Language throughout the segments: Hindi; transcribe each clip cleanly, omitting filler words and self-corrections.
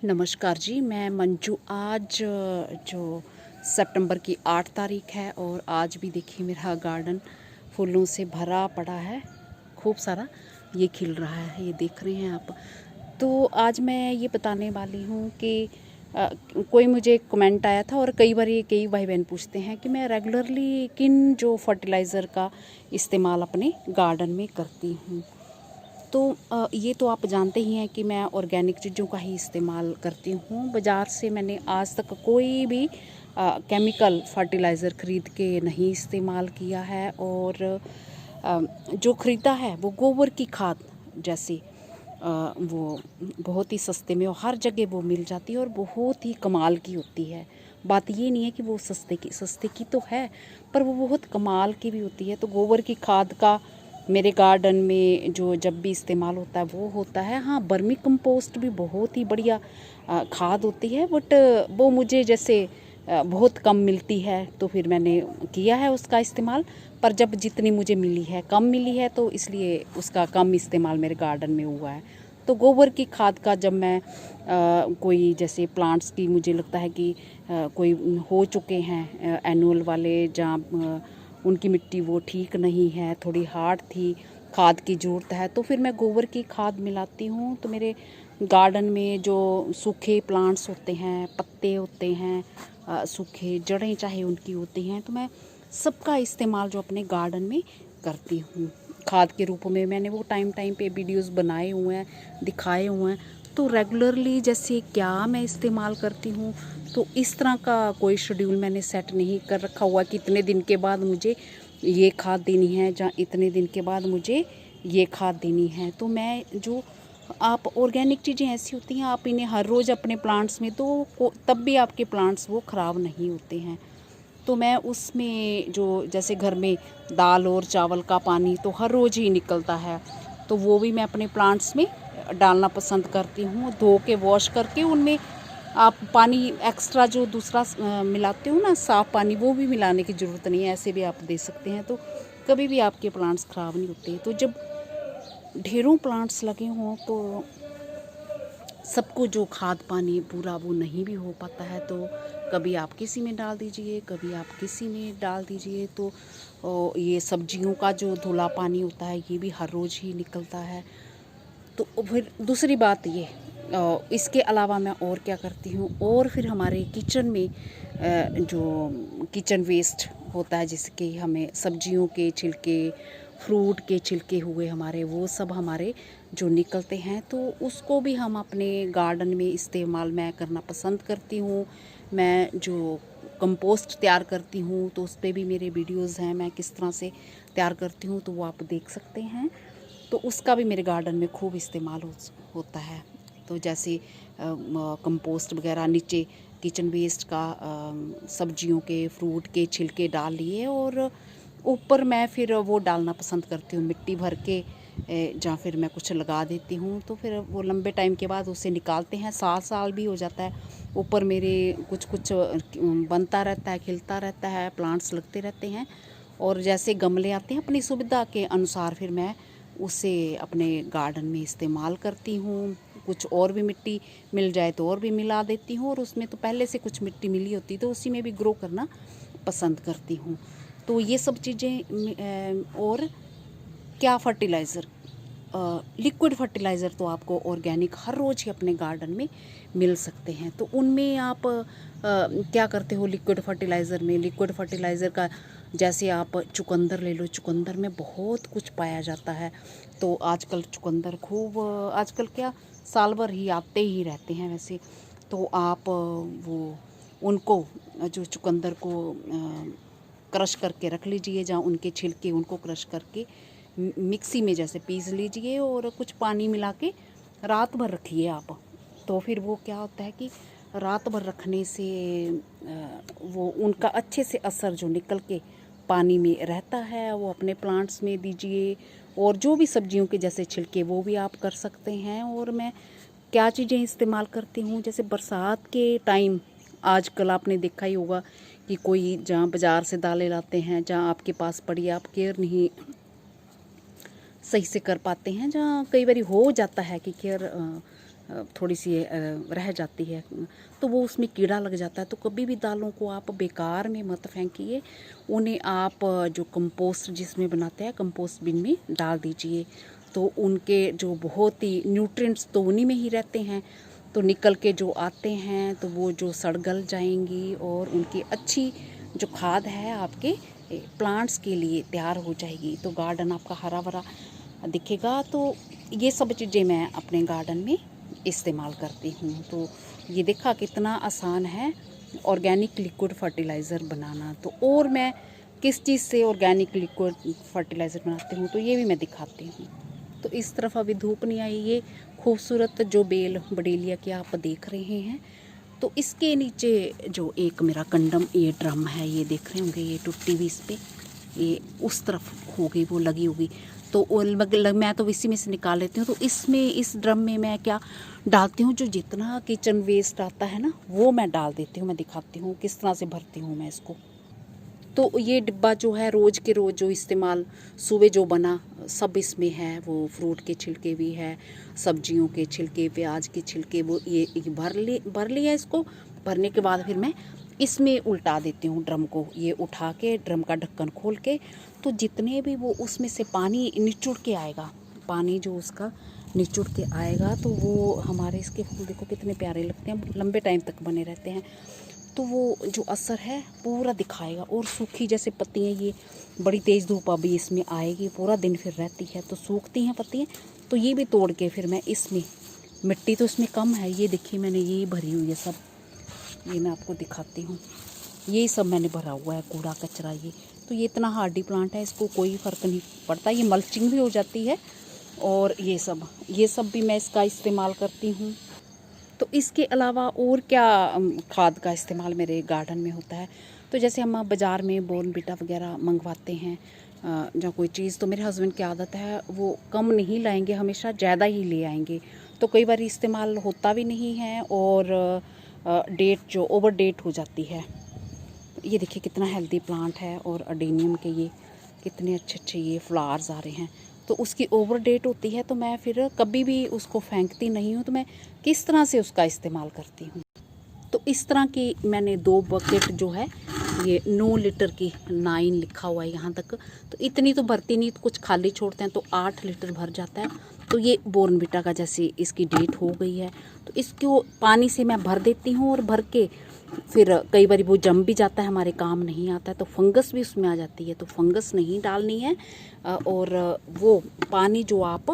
नमस्कार जी, मैं मंजू। आज जो सितंबर की 8 तारीख है और आज भी देखिए मेरा गार्डन फूलों से भरा पड़ा है। खूब सारा ये खिल रहा है, ये देख रहे हैं आप। तो आज मैं ये बताने वाली हूँ कि कोई मुझे कमेंट आया था और कई बार ये कई भाई बहन पूछते हैं कि मैं रेगुलरली किन जो फर्टिलाइज़र का इस्तेमाल अपने गार्डन में करती हूँ। तो ये तो आप जानते ही हैं कि मैं ऑर्गेनिक चीज़ों का ही इस्तेमाल करती हूँ। बाज़ार से मैंने आज तक कोई भी केमिकल फर्टिलाइज़र ख़रीद के नहीं इस्तेमाल किया है। और जो ख़रीदा है वो गोबर की खाद जैसे वो बहुत ही सस्ते में और हर जगह वो मिल जाती है और बहुत ही कमाल की होती है। बात ये नहीं है कि वो सस्ते की तो है, पर वो बहुत कमाल की भी होती है। तो गोबर की खाद का मेरे गार्डन में जो जब भी इस्तेमाल होता है वो होता है। हाँ, वर्मी कंपोस्ट भी बहुत ही बढ़िया खाद होती है, बट वो मुझे जैसे बहुत कम मिलती है तो फिर मैंने किया है उसका इस्तेमाल। पर जब जितनी मुझे मिली है कम मिली है तो इसलिए उसका कम इस्तेमाल मेरे गार्डन में हुआ है। तो गोबर की खाद का जब मैं कोई जैसे प्लांट्स की मुझे लगता है कि कोई हो चुके हैं एनुअल वाले, जहाँ उनकी मिट्टी वो ठीक नहीं है, थोड़ी हार्ड थी, खाद की ज़रूरत है, तो फिर मैं गोबर की खाद मिलाती हूँ। तो मेरे गार्डन में जो सूखे प्लांट्स होते हैं, पत्ते होते हैं, सूखे जड़ें चाहे उनकी होती हैं, तो मैं सबका इस्तेमाल जो अपने गार्डन में करती हूँ खाद के रूप में। मैंने वो टाइम टाइम पे वीडियोस बनाए हुए हैं, दिखाए हुए हैं। तो रेगुलरली जैसे क्या मैं इस्तेमाल करती हूँ, तो इस तरह का कोई शेड्यूल मैंने सेट नहीं कर रखा हुआ कि इतने दिन के बाद मुझे ये खाद देनी है, या इतने दिन के बाद मुझे ये खाद देनी है। तो मैं जो आप ऑर्गेनिक चीज़ें ऐसी होती हैं, आप इन्हें हर रोज़ अपने प्लांट्स में तो तब भी आपके प्लांट्स वो ख़राब नहीं होते हैं। तो मैं उसमें जो जैसे घर में दाल और चावल का पानी तो हर रोज़ ही निकलता है, तो वो भी मैं अपने प्लांट्स में डालना पसंद करती हूँ। धो के वॉश करके उनमें आप पानी एक्स्ट्रा जो दूसरा मिलाते हो ना, साफ़ पानी, वो भी मिलाने की ज़रूरत नहीं है, ऐसे भी आप दे सकते हैं। तो कभी भी आपके प्लांट्स ख़राब नहीं होते। तो जब ढेरों प्लांट्स लगे हों तो सबको जो खाद पानी पूरा वो नहीं भी हो पाता है, तो कभी आप किसी में डाल दीजिए, कभी आप किसी में डाल दीजिए। तो ये सब्जियों का जो धुला पानी होता है ये भी हर रोज़ ही निकलता है। तो फिर दूसरी बात ये, इसके अलावा मैं और क्या करती हूँ, और फिर हमारे किचन में जो किचन वेस्ट होता है, जिसके हमें सब्जियों के छिलके, फ्रूट के छिलके हुए हमारे, वो सब हमारे जो निकलते हैं, तो उसको भी हम अपने गार्डन में इस्तेमाल मैं करना पसंद करती हूँ। मैं जो कंपोस्ट तैयार करती हूँ तो उस पर भी मेरे वीडियोज़ हैं, मैं किस तरह से तैयार करती हूँ, तो वो आप देख सकते हैं। तो उसका भी मेरे गार्डन में खूब इस्तेमाल होता है। तो जैसे कंपोस्ट वगैरह नीचे किचन वेस्ट का सब्जियों के, फ्रूट के छिलके डाल लिए, और ऊपर मैं फिर वो डालना पसंद करती हूँ मिट्टी भर के, या फिर मैं कुछ लगा देती हूँ। तो फिर वो लंबे टाइम के बाद उसे निकालते हैं, साल साल भी हो जाता है। ऊपर मेरे कुछ कुछ बनता रहता है, खिलता रहता है, प्लांट्स लगते रहते हैं। और जैसे गमले आते हैं अपनी सुविधा के अनुसार फिर मैं उसे अपने गार्डन में इस्तेमाल करती हूँ। कुछ और भी मिट्टी मिल जाए तो और भी मिला देती हूँ, और उसमें तो पहले से कुछ मिट्टी मिली होती तो उसी में भी ग्रो करना पसंद करती हूँ। तो ये सब चीज़ें। और क्या फर्टिलाइज़र, लिक्विड फर्टिलाइज़र तो आपको ऑर्गेनिक हर रोज़ ही अपने गार्डन में मिल सकते हैं। तो उनमें आप क्या करते हो लिक्विड फर्टिलाइज़र में? लिक्विड फर्टिलाइज़र का जैसे आप चुकंदर ले लो, चुकंदर में बहुत कुछ पाया जाता है। तो आजकल चुकंदर खूब, आजकल क्या साल भर ही आते ही रहते हैं वैसे। तो आप वो उनको जो चुकंदर को क्रश करके रख लीजिए, जहाँ उनके छिलके उनको क्रश करके मिक्सी में जैसे पीस लीजिए, और कुछ पानी मिला के रात भर रखिए आप। तो फिर वो क्या होता है कि रात भर रखने से वो उनका अच्छे से असर जो निकल के पानी में रहता है, वो अपने प्लांट्स में दीजिए। और जो भी सब्जियों के जैसे छिलके वो भी आप कर सकते हैं। और मैं क्या चीज़ें इस्तेमाल करती हूँ, जैसे बरसात के टाइम आजकल आपने देखा ही होगा कि कोई जहाँ बाज़ार से दालें लाते हैं, जहाँ आपके पास पड़ी, आप केयर नहीं सही से कर पाते हैं, जहाँ कई बार हो जाता है कि केयर थोड़ी सी रह जाती है तो वो उसमें कीड़ा लग जाता है। तो कभी भी दालों को आप बेकार में मत फेंकिए, उन्हें आप जो कंपोस्ट जिसमें बनाते हैं कंपोस्ट बिन में डाल दीजिए। तो उनके जो बहुत ही न्यूट्रिएंट्स तो उन्हीं में ही रहते हैं, तो निकल के जो आते हैं तो वो जो सड़ गल जाएंगी और उनकी अच्छी जो खाद है आपके प्लांट्स के लिए तैयार हो जाएगी। तो गार्डन आपका हरा भरा दिखेगा। तो ये सब चीज़ें मैं अपने गार्डन में इस्तेमाल करती हूँ। तो ये देखा कितना आसान है ऑर्गेनिक लिक्विड फर्टिलाइज़र बनाना। तो और मैं किस चीज़ से ऑर्गेनिक लिक्विड फर्टिलाइज़र बनाती हूँ तो ये भी मैं दिखाती हूँ। तो इस तरफ अभी धूप नहीं आई। ये खूबसूरत जो बेल बडेलिया की आप देख रहे हैं, तो इसके नीचे जो एक मेरा कंडम ये ड्रम है, ये देख रहे होंगे, ये टूटी हुई इस पर ये उस तरफ हो गई, वो लगी होगी। तो मैं तो इसी में से निकाल लेती हूँ। तो इसमें इस ड्रम में मैं क्या डालती हूँ, जो जितना किचन वेस्ट आता है ना वो मैं डाल देती हूँ। मैं दिखाती हूँ किस तरह से भरती हूँ मैं इसको। तो ये डिब्बा जो है रोज़ के रोज़ जो इस्तेमाल सुबह जो बना सब इसमें है। वो फ्रूट के छिलके भी है, सब्जियों के छिलके, प्याज के छिलके, वो ये भर लिया। इसको भरने के बाद फिर मैं इसमें उल्टा देती हूँ ड्रम को। ये उठा के ड्रम का ढक्कन खोल के, तो जितने भी वो उसमें से पानी निचुड़ के आएगा, पानी जो उसका निचुड़ के आएगा, तो वो हमारे इसके फूल देखो कितने प्यारे लगते हैं, लंबे टाइम तक बने रहते हैं। तो वो जो असर है पूरा दिखाएगा। और सूखी जैसे पत्तियाँ, ये बड़ी तेज़ धूप अभी इसमें आएगी, पूरा दिन फिर रहती है तो सूखती हैं पत्तियाँ। तो ये भी तोड़ के फिर मैं इसमें, मिट्टी तो इसमें कम है, ये देखिए मैंने ये भरी हुई है सब, ये मैं आपको दिखाती हूँ। ये सब मैंने भरा हुआ है कूड़ा कचरा ये। तो ये इतना हार्डी प्लांट है, इसको कोई फ़र्क नहीं पड़ता, ये मल्चिंग भी हो जाती है। और ये सब भी मैं इसका इस्तेमाल करती हूँ। तो इसके अलावा और क्या खाद का इस्तेमाल मेरे गार्डन में होता है, तो जैसे हम बाज़ार में बॉर्नवीटा वगैरह मंगवाते हैं या कोई चीज़, तो मेरे हस्बैंड की आदत है वो कम नहीं लाएंगे, हमेशा ज़्यादा ही ले आएंगे। तो कई बार इस्तेमाल होता भी नहीं है और डेट जो ओवर डेट हो जाती है। ये देखिए कितना हेल्दी प्लांट है, और अडेनियम के ये कितने अच्छे अच्छे ये फ्लावर्स आ रहे हैं। तो उसकी ओवर डेट होती है, तो मैं फिर कभी भी उसको फेंकती नहीं हूँ। तो मैं किस तरह से उसका इस्तेमाल करती हूँ, तो इस तरह की मैंने 2 बकेट जो है, ये 9 लीटर की 9 लिखा हुआ है यहाँ तक। तो इतनी तो भरती नहीं, तो कुछ खाली छोड़ते हैं, तो 8 लीटर भर जाता है। तो ये बॉर्नवीटा का जैसे इसकी डेट हो गई है, तो इसको पानी से मैं भर देती हूँ। और भर के फिर कई बार वो जम भी जाता है, हमारे काम नहीं आता है, तो फंगस भी उसमें आ जाती है, तो फंगस नहीं डालनी है। और वो पानी जो आप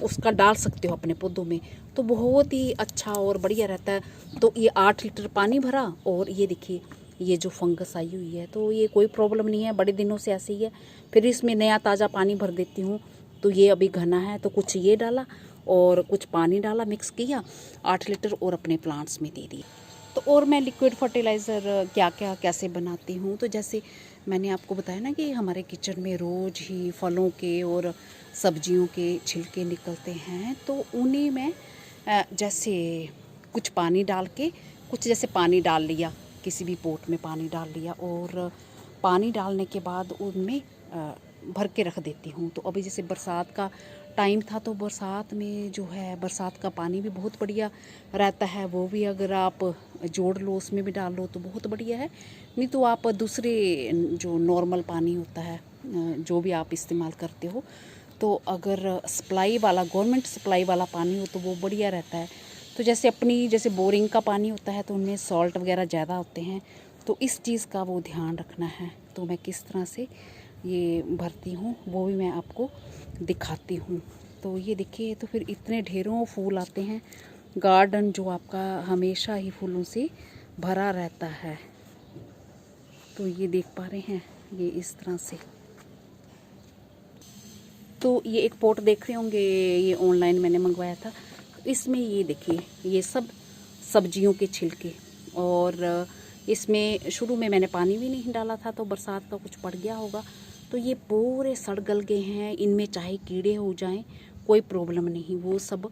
उसका डाल सकते हो अपने पौधों में, तो बहुत ही अच्छा और बढ़िया रहता है। तो ये 8 लीटर पानी भरा, और ये देखिए ये जो फंगस आई हुई है, तो ये कोई प्रॉब्लम नहीं है, बड़े दिनों से ऐसे ही है। फिर इसमें नया ताज़ा पानी भर देती हूँ। तो ये अभी घना है, तो कुछ ये डाला और कुछ पानी डाला, मिक्स किया 8 लीटर, और अपने प्लांट्स में दे दिए। तो और मैं लिक्विड फर्टिलाइज़र क्या क्या कैसे बनाती हूँ, तो जैसे मैंने आपको बताया ना कि हमारे किचन में रोज़ ही फलों के और सब्जियों के छिलके निकलते हैं। तो उन्हें मैं जैसे कुछ पानी डाल के, कुछ जैसे पानी डाल लिया, किसी भी पोट में पानी डाल लिया, और पानी डालने के बाद उनमें भर के रख देती हूँ। तो अभी जैसे बरसात का टाइम था, तो बरसात में जो है बरसात का पानी भी बहुत बढ़िया रहता है, वो भी अगर आप जोड़ लो उसमें भी डाल लो तो बहुत बढ़िया है। नहीं तो आप दूसरे जो नॉर्मल पानी होता है जो भी आप इस्तेमाल करते हो, तो अगर सप्लाई वाला, गवर्नमेंट सप्लाई वाला पानी हो तो वो बढ़िया रहता है। तो जैसे अपनी जैसे बोरिंग का पानी होता है, तो उनमें सॉल्ट वगैरह ज़्यादा होते हैं, तो इस चीज़ का वो ध्यान रखना है। तो मैं किस तरह से ये भरती हूँ वो भी मैं आपको दिखाती हूँ। तो ये देखिए, तो फिर इतने ढेरों फूल आते हैं, गार्डन जो आपका हमेशा ही फूलों से भरा रहता है। तो ये देख पा रहे हैं, ये इस तरह से। तो ये एक पॉट देख रहे होंगे, ये ऑनलाइन मैंने मंगवाया था। इसमें ये देखिए ये सब सब्जियों के छिलके, और इसमें शुरू में मैंने पानी भी नहीं डाला था, तो बरसात का कुछ पड़ गया होगा, तो ये पूरे सड़ गल गए हैं। इनमें चाहे कीड़े हो जाएं कोई प्रॉब्लम नहीं, वो सब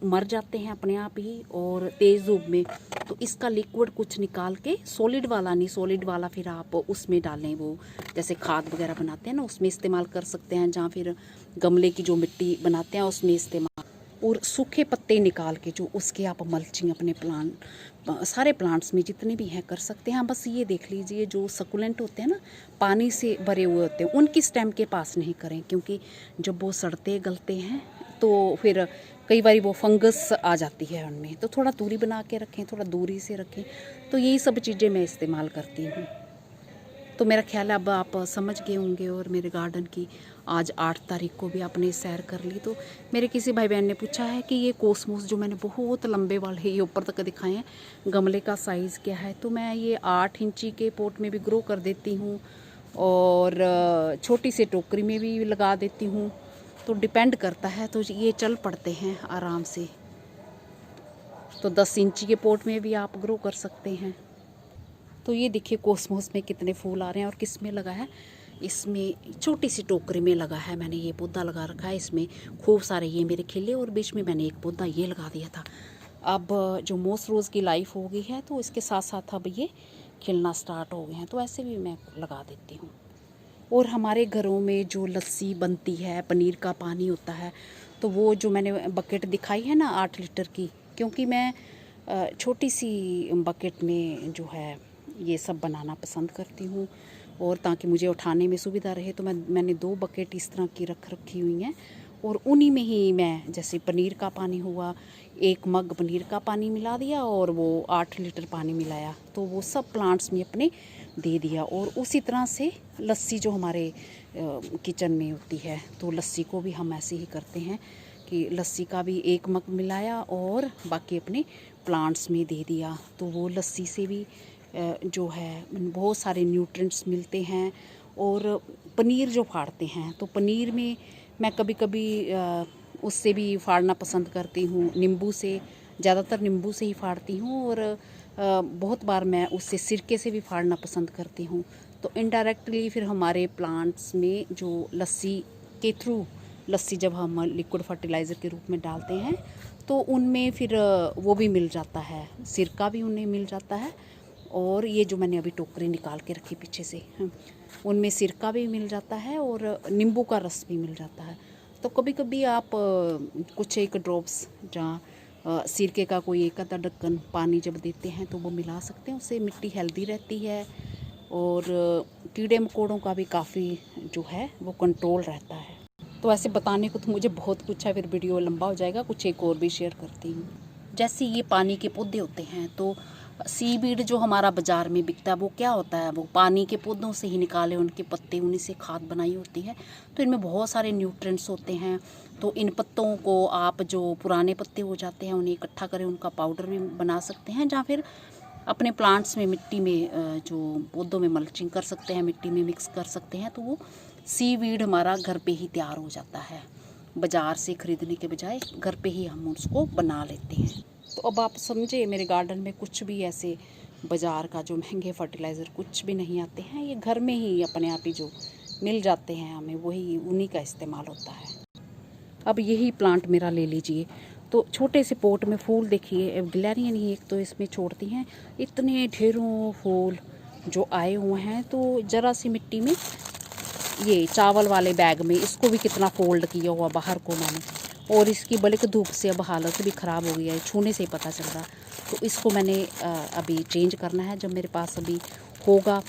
मर जाते हैं अपने आप ही, और तेज़ धूप में। तो इसका लिक्विड कुछ निकाल के, सॉलिड वाला नहीं, सॉलिड वाला फिर आप उसमें डालें, वो जैसे खाद वगैरह बनाते हैं ना उसमें इस्तेमाल कर सकते हैं, जहाँ फिर गमले की जो मिट्टी बनाते हैं उसमें इस्तेमाल। और सूखे पत्ते निकाल के जो उसके आप मल्चिंग अपने सारे प्लांट्स में जितने भी हैं कर सकते हैं। हाँ, बस ये देख लीजिए जो सकुलेंट होते हैं ना, पानी से भरे हुए होते हैं, उनकी स्टेम के पास नहीं करें, क्योंकि जब वो सड़ते गलते हैं तो फिर कई बार वो फंगस आ जाती है उनमें। तो थोड़ा दूरी बना के रखें, थोड़ा दूरी से रखें। तो यही सब चीज़ें मैं इस्तेमाल करती हूँ। तो मेरा ख्याल है अब आप समझ गए होंगे। और मेरे गार्डन की आज 8 तारीख को भी आपने सैर कर ली। तो मेरे किसी भाई बहन ने पूछा है कि ये कोसमोस जो मैंने बहुत लंबे वाले ये ऊपर तक दिखाए हैं, गमले का साइज़ क्या है। तो मैं ये 8 इंची के पोट में भी ग्रो कर देती हूँ और छोटी सी टोकरी में भी लगा देती हूँ। तो डिपेंड करता है। तो ये चल पड़ते हैं आराम से। तो 10 इंची के पोट में भी आप ग्रो कर सकते हैं। तो ये देखिए कोसमोस में कितने फूल आ रहे हैं। और किस में लगा है, इसमें छोटी सी टोकरी में लगा है। मैंने ये पौधा लगा रखा है, इसमें खूब सारे ये मेरे खिले, और बीच में मैंने एक पौधा ये लगा दिया था। अब जो मोस रोज़ की लाइफ हो गई है तो इसके साथ साथ अब ये खिलना स्टार्ट हो गए हैं, तो ऐसे भी मैं लगा देती हूँ। और हमारे घरों में जो लस्सी बनती है, पनीर का पानी होता है, तो वो जो मैंने बकेट दिखाई है ना 8 लीटर की, क्योंकि मैं छोटी सी बकेट में जो है ये सब बनाना पसंद करती हूँ, और ताकि मुझे उठाने में सुविधा रहे, तो मैंने 2 बकेट इस तरह की रखी हुई हैं। और उन्हीं में ही मैं, जैसे पनीर का पानी हुआ, 1 मग पनीर का पानी मिला दिया और वो 8 लीटर पानी मिलाया, तो वो सब प्लांट्स में अपने दे दिया। और उसी तरह से लस्सी जो हमारे किचन में होती है, तो लस्सी को भी हम ऐसे ही करते हैं कि लस्सी का भी 1 मग मिलाया और बाकी अपने प्लांट्स में दे दिया। तो वो लस्सी से भी जो है बहुत सारे न्यूट्रिएंट्स मिलते हैं। और पनीर जो फाड़ते हैं, तो पनीर में मैं कभी कभी उससे भी फाड़ना पसंद करती हूँ, नींबू से, ज़्यादातर नींबू से ही फाड़ती हूँ। और बहुत बार मैं उससे सिरके से भी फाड़ना पसंद करती हूँ। तो इनडायरेक्टली फिर हमारे प्लांट्स में जो लस्सी के थ्रू, लस्सी जब हम लिक्विड फर्टिलाइज़र के रूप में डालते हैं, तो उनमें फिर वो भी मिल जाता है, सिरका भी उन्हें मिल जाता है। और ये जो मैंने अभी टोकरी निकाल के रखी पीछे से, उनमें सिरका भी मिल जाता है और नींबू का रस भी मिल जाता है। तो कभी कभी आप कुछ एक ड्रॉप्स जहाँ सिरके का कोई एक आधा ढक्कन पानी जब देते हैं तो वो मिला सकते हैं, उससे मिट्टी हेल्दी रहती है। और कीड़े मकोड़ों का भी काफ़ी जो है वो कंट्रोल रहता है। तो ऐसे बताने को तो मुझे बहुत कुछ है, फिर वीडियो लंबा हो जाएगा, कुछ एक और भी शेयर करती हूँ। जैसे ये पानी के पौधे होते हैं, तो सीवीड जो हमारा बाज़ार में बिकता है वो क्या होता है, वो पानी के पौधों से ही निकाले उनके पत्ते, उन्हीं से खाद बनाई होती है। तो इनमें बहुत सारे न्यूट्रिएंट्स होते हैं। तो इन पत्तों को आप, जो पुराने पत्ते हो जाते हैं, उन्हें इकट्ठा करें, उनका पाउडर भी बना सकते हैं, या फिर अपने प्लांट्स में, मिट्टी में, जो पौधों में मल्चिंग कर सकते हैं, मिट्टी में मिक्स कर सकते हैं। तो वो सीवीड हमारा घर पे ही तैयार हो जाता है, बाज़ार से ख़रीदने के बजाय घर पे ही हम उसको बना लेते हैं। तो अब आप समझे, मेरे गार्डन में कुछ भी ऐसे बाज़ार का जो महंगे फर्टिलाइज़र कुछ भी नहीं आते हैं, ये घर में ही अपने आप ही जो मिल जाते हैं हमें, वही उन्हीं का इस्तेमाल होता है। अब यही प्लांट मेरा ले लीजिए, तो छोटे से पोट में फूल देखिए, ग्लैरियन ही एक तो इसमें छोड़ती हैं, इतने ढेरों फूल जो आए हुए हैं। तो ज़रा सी मिट्टी में, ये चावल वाले बैग में, इसको भी कितना फोल्ड किया हुआ बाहर को मैंने, और इसकी बल्कि धूप से अब हालत भी ख़राब हो गई है, छूने से ही पता चल रहा। तो इसको मैंने अभी चेंज करना है, जब मेरे पास अभी होगा।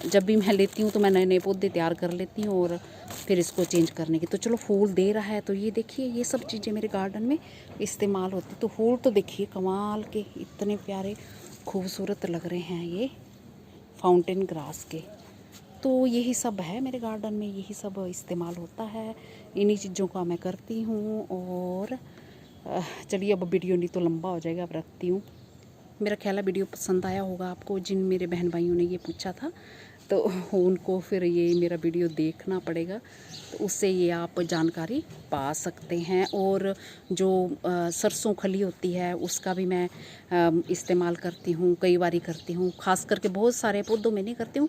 जब भी मैं लेती हूँ तो मैं नए नए पौधे तैयार कर लेती हूँ और फिर इसको चेंज करने की। तो चलो फूल दे रहा है, तो ये देखिए, ये सब चीज़ें मेरे गार्डन में इस्तेमाल होती। तो फूल तो देखिए कमाल के, इतने प्यारे खूबसूरत लग रहे हैं ये फाउंटेन ग्रास के। तो यही सब है मेरे गार्डन में, यही सब इस्तेमाल होता है, इन्हीं चीज़ों का मैं करती हूँ। और चलिए अब वीडियो नहीं तो लंबा हो जाएगा, अब रखती हूँ। मेरा ख्याल है वीडियो पसंद आया होगा आपको। जिन मेरे बहन भाइयों ने ये पूछा था, तो उनको फिर ये मेरा वीडियो देखना पड़ेगा, तो उससे ये आप जानकारी पा सकते हैं। और जो सरसों खली होती है उसका भी मैं इस्तेमाल करती हूँ, कई बारी करती हूँ, ख़ास करके बहुत सारे पौधों में नहीं करती हूँ।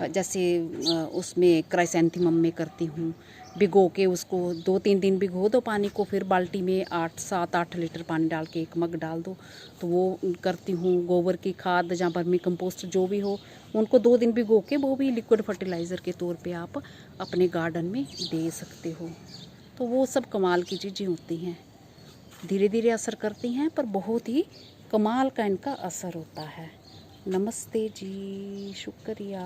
जैसे उसमें क्राइसेंथेमम में करती हूँ, भिगो के उसको 2-3 दिन भिगो दो पानी को, फिर बाल्टी में 7-8 लीटर पानी डाल के 1 मग डाल दो, तो वो करती हूँ। गोबर की खाद या वर्मी कंपोस्ट जो भी हो, उनको 2 दिन भिगो के, वो भी लिक्विड फर्टिलाइज़र के तौर पे आप अपने गार्डन में दे सकते हो। तो वो सब कमाल की चीज़ें होती हैं। धीरे धीरे असर करती हैं पर बहुत ही कमाल का इनका असर होता है। नमस्ते जी, शुक्रिया।